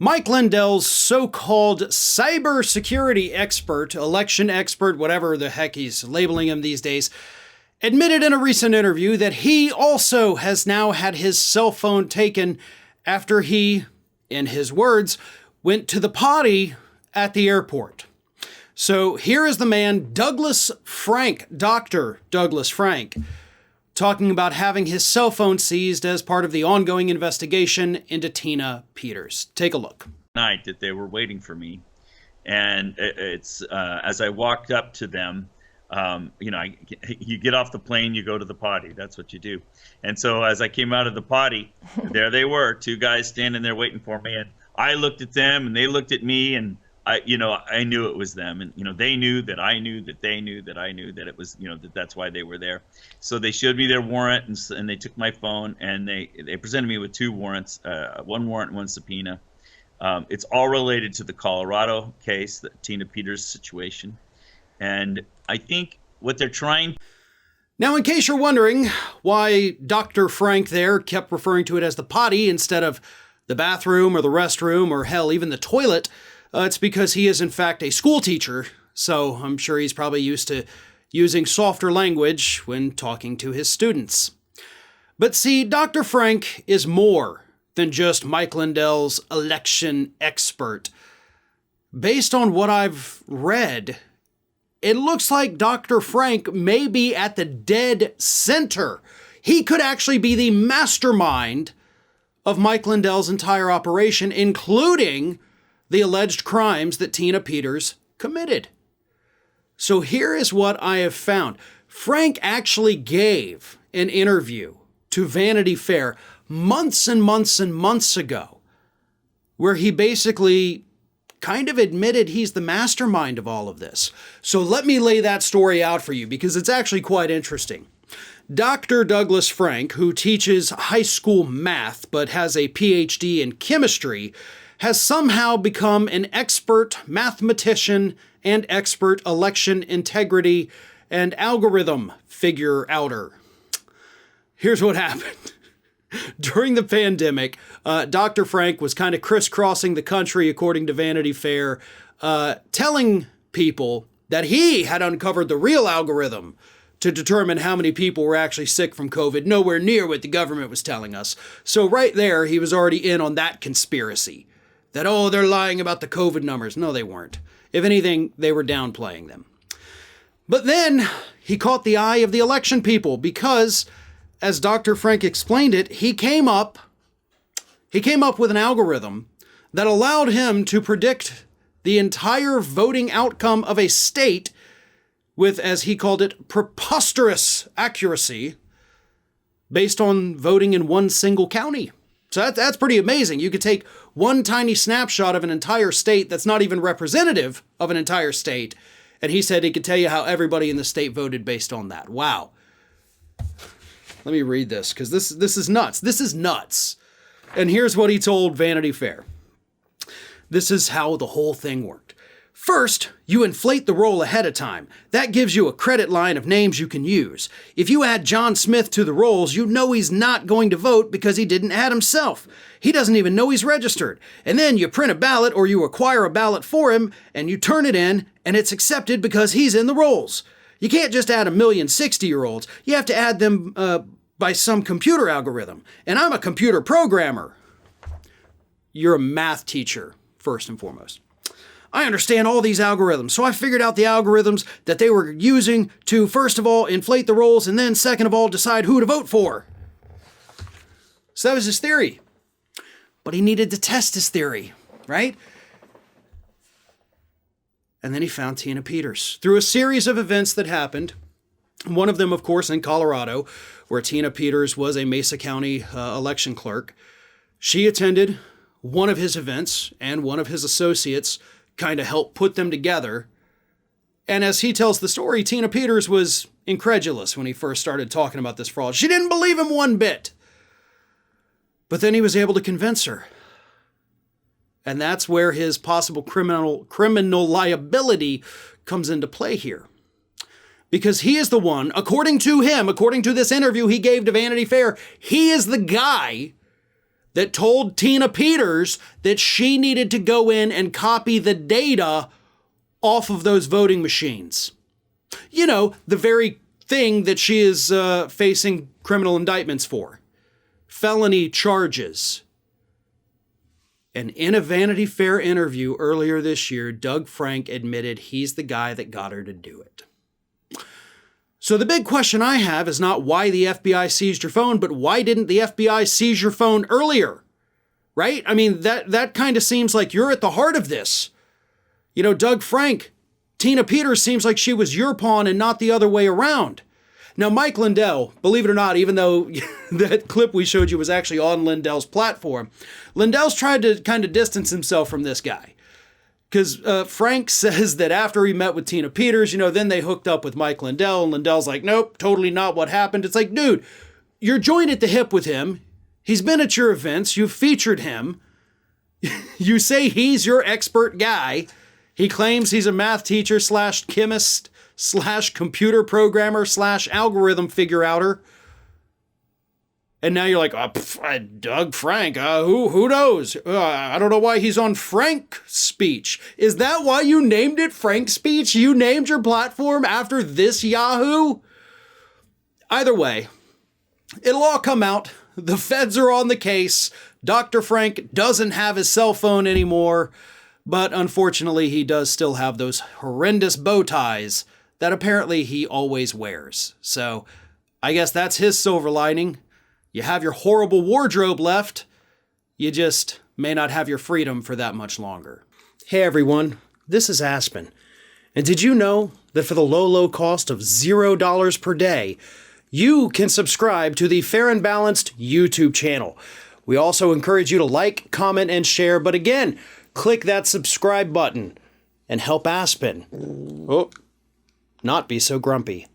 Mike Lindell's so-called cybersecurity expert, election expert, whatever the heck he's labeling him these days, admitted in a recent interview that he also has now had his cell phone taken after he, in his words, went to the potty at the airport. So here is the man, Douglas Frank, Dr. Douglas Frank, talking about having his cell phone seized as part of the ongoing investigation into Tina Peters. Take a look. Night that they were waiting for me, and it's as I walked up to them, you get off the plane, you go to the potty. That's what you do. And so as I came out of the potty, there they were, two guys standing there waiting for me, and I looked at them, and they looked at me, and I knew it was them, and they knew that I knew that they knew that I knew that it was, that's why they were there. So they showed me their warrant, and they took my phone, and they presented me with two warrants, one warrant and one subpoena. It's all related to the Colorado case, the Tina Peters situation, and I think what they're trying. Now, in case you're wondering why Dr. Frank there kept referring to it as the potty instead of the bathroom or the restroom or hell, even the toilet, it's because he is in fact a school teacher, so I'm sure he's probably used to using softer language when talking to his students. But see, Dr. Frank is more than just Mike Lindell's election expert. Based on what I've read, it looks like Dr. Frank may be at the dead center. He could actually be the mastermind of Mike Lindell's entire operation, including the alleged crimes that Tina Peters committed. So here is what I have found. Frank actually gave an interview to Vanity Fair months and months and months ago, where he basically kind of admitted he's the mastermind of all of this. So let me lay that story out for you because it's actually quite interesting. Dr. Douglas Frank, who teaches high school math but has a PhD in chemistry, has somehow become an expert mathematician and expert election integrity and algorithm figure-outer. Here's what happened. During the pandemic, Dr. Frank was kind of crisscrossing the country, according to Vanity Fair, telling people that he had uncovered the real algorithm to determine how many people were actually sick from COVID, nowhere near what the government was telling us. So right there, he was already in on that conspiracy. That, they're lying about the COVID numbers. No, they weren't. If anything, they were downplaying them. But then he caught the eye of the election people because, as Dr. Frank explained it, he came up with an algorithm that allowed him to predict the entire voting outcome of a state with, as he called it, preposterous accuracy based on voting in one single county. So that's pretty amazing. You could take one tiny snapshot of an entire state that's not even representative of an entire state, and he said he could tell you how everybody in the state voted based on that. Wow. Let me read this, because this is nuts. This is nuts. And here's what he told Vanity Fair. This is how the whole thing worked. First, you inflate the roll ahead of time. That gives you a credit line of names you can use. If you add John Smith to the rolls, you know he's not going to vote because he didn't add himself. He doesn't even know he's registered. And then you print a ballot or you acquire a ballot for him and you turn it in and it's accepted because he's in the rolls. You can't just add 1,000,000 60-year-olds. You have to add them by some computer algorithm. And I'm a computer programmer. You're a math teacher, first and foremost. I understand all these algorithms, so I figured out the algorithms that they were using to, first of all, inflate the rolls, and then, second of all, decide who to vote for. So that was his theory. But he needed to test his theory, right? And then he found Tina Peters through a series of events that happened. One of them, of course, in Colorado, where Tina Peters was a Mesa County election clerk. She attended one of his events, and one of his associates kind of helped put them together. And as he tells the story, Tina Peters was incredulous when he first started talking about this fraud. She didn't believe him one bit. But then he was able to convince her. And that's where his possible criminal liability comes into play here. Because he is the one, according to him, according to this interview he gave to Vanity Fair, he is the guy that told Tina Peters that she needed to go in and copy the data off of those voting machines. You know, the very thing that she is facing criminal indictments for. Felony charges. And in a Vanity Fair interview earlier this year, Doug Frank admitted he's the guy that got her to do it. So the big question I have is not why the FBI seized your phone, but why didn't the FBI seize your phone earlier? Right? I mean, that kind of seems like you're at the heart of this. You know, Doug Frank, Tina Peters seems like she was your pawn and not the other way around. Now, Mike Lindell, believe it or not, even though that clip we showed you was actually on Lindell's platform, Lindell's tried to kind of distance himself from this guy. Because Frank says that after he met with Tina Peters, you know, then they hooked up with Mike Lindell, and Lindell's like, nope, totally not what happened. It's like, dude, you're joined at the hip with him. He's been at your events. You've featured him. You say he's your expert guy. He claims he's a math teacher / chemist / computer programmer / algorithm figure-outer. And now you're like, Doug Frank, who knows? I don't know why he's on Frank Speech. Is that why you named it Frank Speech? You named your platform after this Yahoo? Either way, it'll all come out. The feds are on the case. Dr. Frank doesn't have his cell phone anymore. But unfortunately, he does still have those horrendous bow ties that apparently he always wears. So I guess that's his silver lining. You have your horrible wardrobe left. You just may not have your freedom for that much longer. Hey everyone, this is Aspen. And did you know that for the low cost of $0 per day, you can subscribe to the Fair and Balanced YouTube channel? We also encourage you to like, comment, and share. But again, click that subscribe button and help Aspen not be so grumpy.